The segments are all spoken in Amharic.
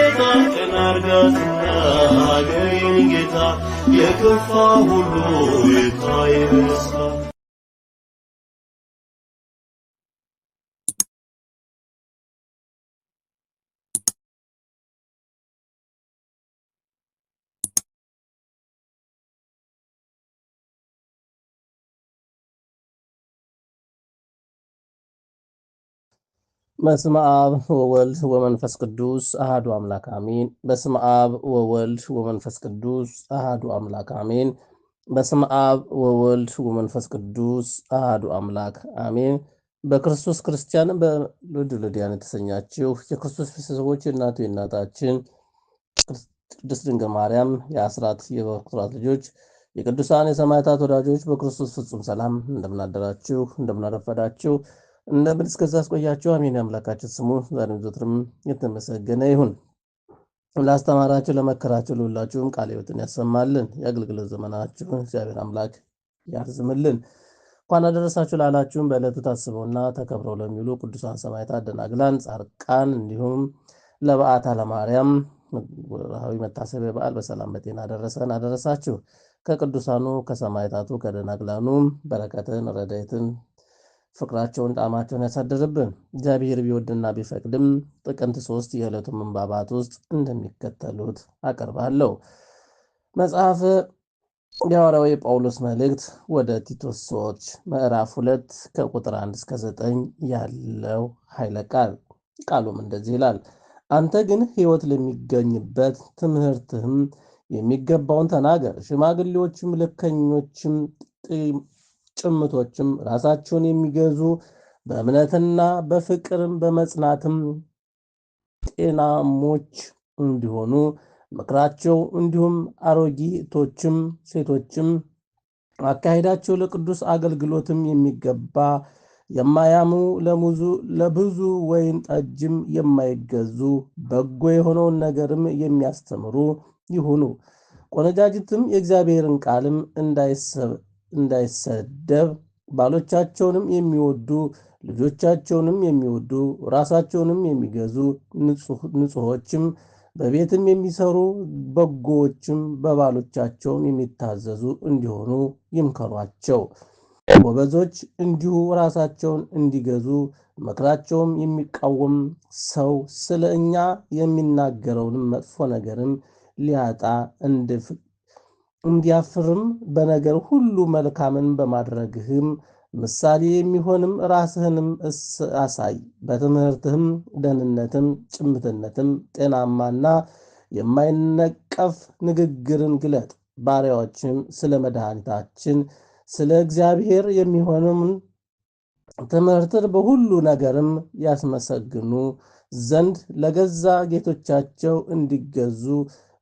ጌታ ቀና አርጋትና ሀገሬን ጌታ የከፋ ሁሉ ይታይ በደስታ በስመ አብ ወወልድ ወመንፈስ ቅዱስ አሃዱ አምላክ አሜን። በስመ አብ ወወልድ ወመንፈስ ቅዱስ አሃዱ አምላክ አሜን። በስመ አብ ወወልድ ወመንፈስ ቅዱስ አሃዱ አምላክ አሜን። በክርስቶስ ክርስቲያን በልድያን የተሰኛችሁ የክርስቶስ ቤተሰቦች የእናቱ የእናታችን ቅድስት ድንግል ማርያም የአስራት የበኩራት ልጆች የቅዱሳን የሰማዕታት ወዳጆች በክርስቶስ ፍጹም ሰላም እንደምናደራችሁ እንደምናረፈዳችሁ እንደምን እስከዛስ ቆያችሁ። አሜን። አምላካችን ስሙ ዛሬም ዘወትርም የተመሰገነ ይሁን። ላስተማራችሁ ለመከራችሁ ለሁላችሁም ቃለ ሕይወትን ያሰማልን። የአገልግሎት ዘመናችሁን እግዚአብሔር አምላክ ያርዝምልን። እንኳን አደረሳችሁ ላላችሁም በዕለቱ ታስበውና ተከብረው ለሚውሉ ቅዱሳን ሰማዕታት፣ ደናግላን፣ ጻድቃን እንዲሁም ለበዓታ ለማርያም ወርሃዊ መታሰቢያ በዓል በሰላም በጤና አደረሰን አደረሳችሁ። ከቅዱሳኑ ከሰማዕታቱ ከደናግላኑ በረከትን ረድኤትን ፍቅራቸውን ጣዕማቸውን ያሳደርብን። እግዚአብሔር ቢወድና ቢፈቅድም ጥቅምት 3 የዕለቱ ምንባባት ውስጥ እንደሚከተሉት አቀርባለሁ። መጽሐፈ የሐዋርያው የጳውሎስ መልእክት ወደ ቲቶስ ሰዎች ምዕራፍ 2 ከቁጥር 1 እስከ 9 ያለው ኃይለ ቃል። ቃሉም እንደዚህ ይላል። አንተ ግን ሕይወት ለሚገኝበት ትምህርትህም የሚገባውን ተናገር። ሽማግሌዎችም ልከኞችም ጭምቶችም ራሳቸውን የሚገዙ በእምነትና በፍቅርም በመጽናትም ጤናሞች እንዲሆኑ ምክራቸው። እንዲሁም አሮጊቶችም ሴቶችም አካሄዳቸው ለቅዱስ አገልግሎትም የሚገባ የማያሙ ለብዙ ወይን ጠጅም የማይገዙ በጎ የሆነውን ነገርም የሚያስተምሩ ይሁኑ። ቆነጃጅትም የእግዚአብሔርን ቃልም እንዳይሰደብ ባሎቻቸውንም የሚወዱ ልጆቻቸውንም የሚወዱ ራሳቸውንም የሚገዙ ንጹሖችም በቤትም የሚሰሩ በጎዎችም በባሎቻቸውም የሚታዘዙ እንዲሆኑ ይምከሯቸው። ጎበዞች እንዲሁ ራሳቸውን እንዲገዙ ምክራቸውም የሚቃወም ሰው ስለ እኛ የሚናገረውንም መጥፎ ነገርም ሊያጣ እንዲያፍርም በነገር ሁሉ መልካምን በማድረግህም ምሳሌ የሚሆንም ራስህንም አሳይ። በትምህርትህም ደህንነትም ጭምትነትም ጤናማና የማይነቀፍ ንግግርን ግለጥ። ባሪያዎችም ስለ መድኃኒታችን ስለ እግዚአብሔር የሚሆንም ትምህርትን በሁሉ ነገርም ያስመሰግኑ ዘንድ ለገዛ ጌቶቻቸው እንዲገዙ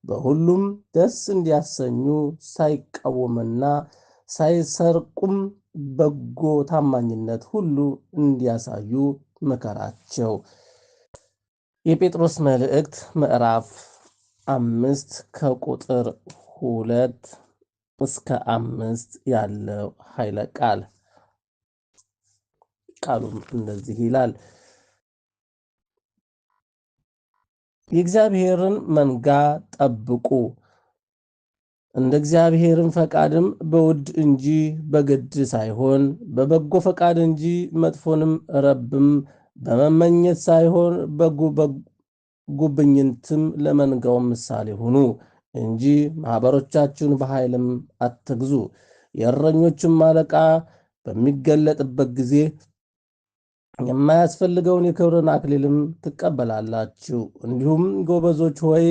በሁሉም ደስ እንዲያሰኙ ሳይቃወሙና ሳይሰርቁም በጎ ታማኝነት ሁሉ እንዲያሳዩ ምከራቸው። የጴጥሮስ መልእክት ምዕራፍ 5 ከቁጥር 2 እስከ 5 ያለው ኃይለ ቃል። ቃሉም እንደዚህ ይላል። የእግዚአብሔርን መንጋ ጠብቁ፣ እንደ እግዚአብሔርን ፈቃድም በውድ እንጂ በግድ ሳይሆን በበጎ ፈቃድ እንጂ መጥፎንም ረብም በመመኘት ሳይሆን በጉብኝትም ለመንጋው ምሳሌ ሁኑ እንጂ ማኅበሮቻችሁን በኃይልም አትግዙ። የእረኞችም አለቃ በሚገለጥበት ጊዜ የማያስፈልገውን የክብርን አክሊልም ትቀበላላችሁ። እንዲሁም ጎበዞች ሆይ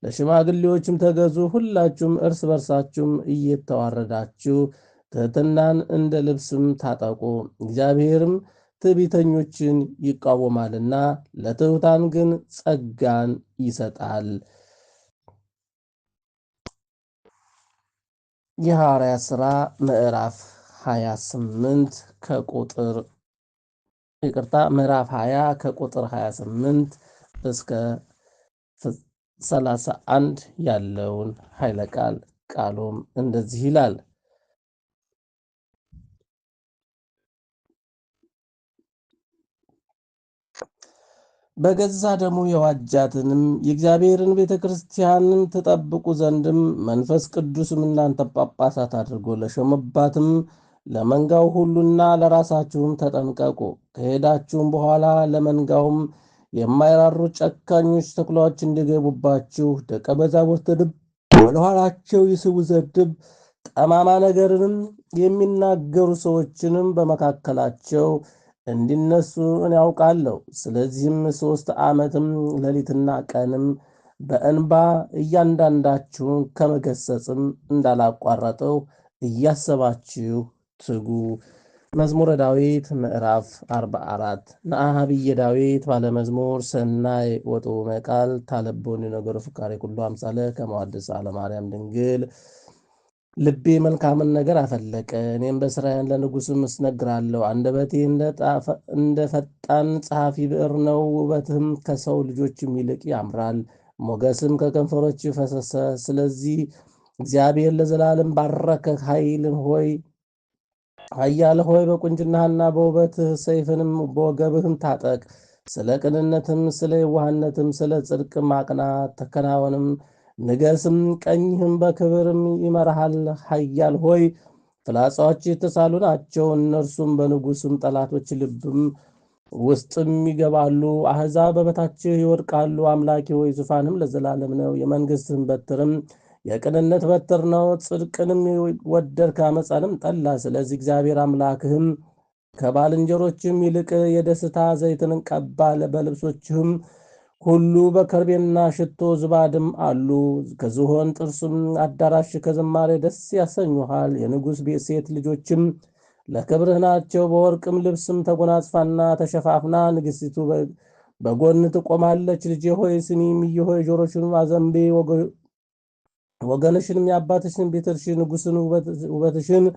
ለሽማግሌዎችም ተገዙ። ሁላችሁም እርስ በርሳችሁም እየተዋረዳችሁ ትሕትናን እንደ ልብስም ታጠቁ። እግዚአብሔርም ትዕቢተኞችን ይቃወማልና ለትሑታን ግን ጸጋን ይሰጣል። የሐዋርያት ሥራ ምዕራፍ 28 ከቁጥር ምዕራፍ 20 ከቁጥር 28 እስከ 31 ያለውን ኃይለ ቃል። ቃሉም እንደዚህ ይላል። በገዛ ደሙ የዋጃትንም የእግዚአብሔርን ቤተ ክርስቲያንን ትጠብቁ ዘንድም መንፈስ ቅዱስም እናንተ ጳጳሳት አድርጎ ለሾመባትም ለመንጋው ሁሉና ለራሳችሁም ተጠንቀቁ። ከሄዳችሁም በኋላ ለመንጋውም የማይራሩ ጨካኞች ተኩላዎች እንዲገቡባችሁ ደቀ መዛሙርትንም ወደ ኋላቸው ይስቡ ዘንድም ጠማማ ነገርንም የሚናገሩ ሰዎችንም በመካከላቸው እንዲነሱ እኔ ያውቃለሁ። ስለዚህም 3 ዓመትም ሌሊትና ቀንም በእንባ እያንዳንዳችሁን ከመገሰጽም እንዳላቋረጠው እያሰባችሁ ትጉ። መዝሙረ ዳዊት ምዕራፍ 44 ንአሃብየ ዳዊት ባለመዝሙር ሰናይ ወጥዑመ ቃል ታለቦኒ ነገሩ ፍካሬ ኩሉ አምሳለ ከመዋድስ አለማርያም ድንግል። ልቤ መልካምን ነገር አፈለቀ፣ እኔም በሥራዬን ለንጉሥም እስነግራለሁ። አንደበቴ እንደ ፈጣን ጸሐፊ ብዕር ነው፣ ውበትም ከሰው ልጆችም ይልቅ ያምራል፣ ሞገስም ከከንፈሮች ፈሰሰ። ስለዚህ እግዚአብሔር ለዘላለም ባረከ። ኃያል ሆይ በቁንጅናህና በውበትህ ሰይፍንም በወገብህም ታጠቅ። ስለ ቅንነትም ስለ የዋህነትም ስለ ጽድቅም አቅና፣ ተከናወንም፣ ንገስም፣ ቀኝህም በክብርም ይመራሃል። ኃያል ሆይ ፍላጻዎች የተሳሉ ናቸው፣ እነርሱም በንጉሥም ጠላቶች ልብም ውስጥም ይገባሉ። አሕዛብ በበታችህ ይወድቃሉ። አምላኬ ሆይ ዙፋንም ለዘላለም ነው፣ የመንግሥትህም በትርም የቅንነት በትር ነው። ጽድቅንም ወደድክ፣ ዓመፃንም ጠላ። ስለዚህ እግዚአብሔር አምላክህም ከባልንጀሮችም ይልቅ የደስታ ዘይትን ቀባ። በልብሶችህም ሁሉ በከርቤና ሽቶ ዝባድም አሉ። ከዝሆን ጥርሱም አዳራሽ ከዝማሬ ደስ ያሰኙሃል። የንጉሥ ቤት ሴት ልጆችም ለክብርህ ናቸው። በወርቅም ልብስም ተጎናጽፋና ተሸፋፍና ንግሥቲቱ በጎን ትቆማለች። ልጄ ሆይ ስሚ፣ እምዬ ሆይ ጆሮሽንም አዘንቤ። ወገንሽንም የአባትሽን ቤት እርሺ፣ ንጉሥን ውበትሽን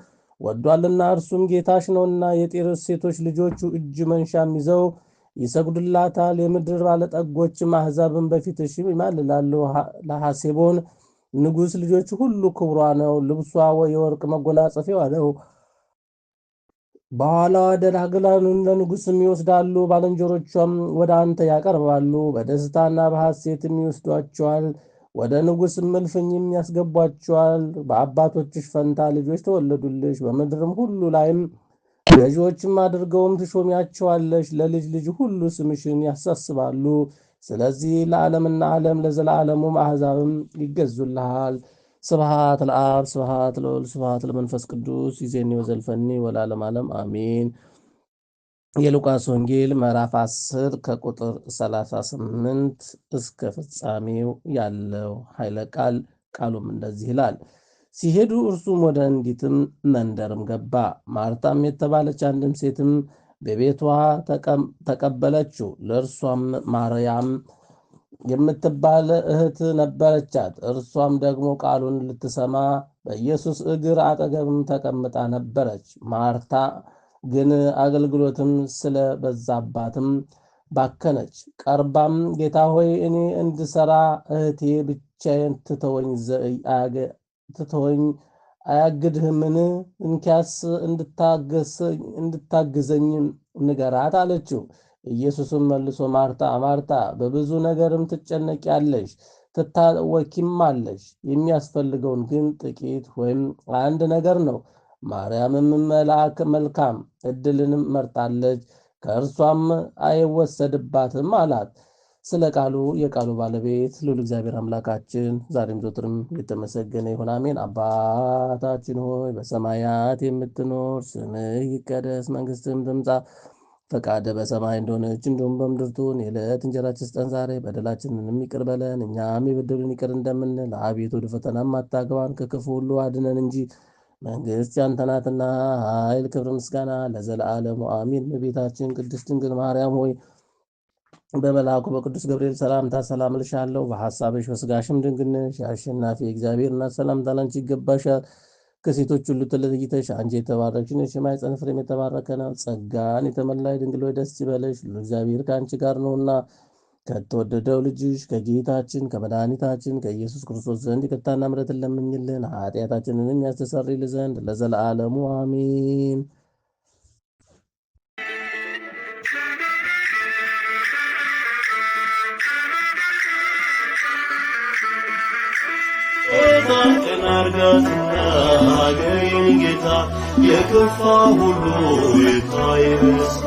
ወዷልና እርሱም ጌታሽ ነውና። የጢሮስ ሴቶች ልጆቹ እጅ መንሻም ይዘው ይሰግዱላታል። የምድር ባለጠጎችም አሕዛብን በፊትሽ ይማልላሉ። ለሐሴቦን ንጉሥ ልጆች ሁሉ ክብሯ ነው፣ ልብሷ የወርቅ መጎናጸፊያዋ ነው። በኋላዋ ደናግላኑን ለንጉሥም ይወስዳሉ፣ ባልንጀሮቿም ወደ አንተ ያቀርባሉ። በደስታና በሐሴትም ይወስዷቸዋል፣ ወደ ንጉሥም እልፍኝም ያስገቧቸዋል። በአባቶችሽ ፈንታ ልጆች ተወለዱልሽ፣ በምድርም ሁሉ ላይም ገዢዎችም አድርገውም ትሾሚያቸዋለሽ። ለልጅ ልጅ ሁሉ ስምሽን ያሳስባሉ። ስለዚህ ለዓለምና ዓለም ለዘላለሙም አሕዛብም ይገዙልሃል። ስብሐት ለአብ ስብሐት ለወልድ ስብሐት ለመንፈስ ቅዱስ ይዜኒ ወዘልፈኒ ወለዓለመ ዓለም አሜን። የሉቃስ ወንጌል ምዕራፍ 10 ከቁጥር 38 እስከ ፍጻሜው ያለው ኃይለ ቃል። ቃሉም እንደዚህ ይላል። ሲሄዱ እርሱም ወደ አንዲትም መንደርም ገባ። ማርታም የተባለች አንድም ሴትም በቤቷ ተቀበለችው። ለእርሷም ማርያም የምትባል እህት ነበረቻት። እርሷም ደግሞ ቃሉን ልትሰማ በኢየሱስ እግር አጠገብም ተቀምጣ ነበረች። ማርታ ግን አገልግሎትም ስለበዛባትም ባከነች። ቀርባም ጌታ ሆይ እኔ እንድሠራ እህቴ ብቻዬን ትተወኝ አያግድህምን? እንኪያስ እንድታግዘኝ ንገራት አለችው። ኢየሱስም መልሶ ማርታ ማርታ በብዙ ነገርም ትጨነቂያለሽ፣ ትታወኪማለሽ። የሚያስፈልገውን ግን ጥቂት ወይም አንድ ነገር ነው። ማርያምም መልካም ዕድልንም መርጣለች፣ ከእርሷም አይወሰድባትም አላት። ስለ ቃሉ የቃሉ ባለቤት ልዑል እግዚአብሔር አምላካችን ዛሬም ዘወትርም የተመሰገነ ይሁን፣ አሜን። አባታችን ሆይ በሰማያት የምትኖር፣ ስምህ ይቀደስ፣ መንግሥትህም ትምጣ፣ ፈቃድህ በሰማይ እንደሆነች እንዲሁም በምድር ትሁን። የዕለት እንጀራችንን ስጠን ዛሬ፣ በደላችንንም ይቅር በለን እኛም የበደሉንን ይቅር እንደምንል፣ አቤቱ ወደ ፈተናም አታግባን ከክፉ ሁሉ አድነን እንጂ መንግሥት ያንተ ናትና፣ ኃይል፣ ክብር፣ ምስጋና ለዘለዓለሙ አሜን። እመቤታችን ቅድስት ድንግል ማርያም ሆይ በመልአኩ በቅዱስ ገብርኤል ሰላምታ ሰላም እልሻለሁ። በሐሳብሽ በሥጋሽም ድንግል ነሽ። የአሸናፊ እግዚአብሔር እናት ሰላምታ ላንቺ ይገባሻል። ከሴቶች ሁሉ ተለይተሽ አንቺ የተባረክሽ ነሽ፣ የማኅፀንሽ ፍሬም የተባረከ ነው። ጸጋን የተመላሽ ድንግል ሆይ ደስ ይበለሽ፣ እግዚአብሔር ከአንቺ ጋር ነውና ከተወደደው ልጅሽ ከጌታችን ከመድኃኒታችን ከኢየሱስ ክርስቶስ ዘንድ ይቅርታና ምሕረትን ለምኝልን ኃጢአታችንንም ያስተሰርይልን ዘንድ ለዘለዓለሙ አሜን። ቀን አርጋትና ሀገሬን ጌታ የከፋ ሁሉ ይታይ በስፋ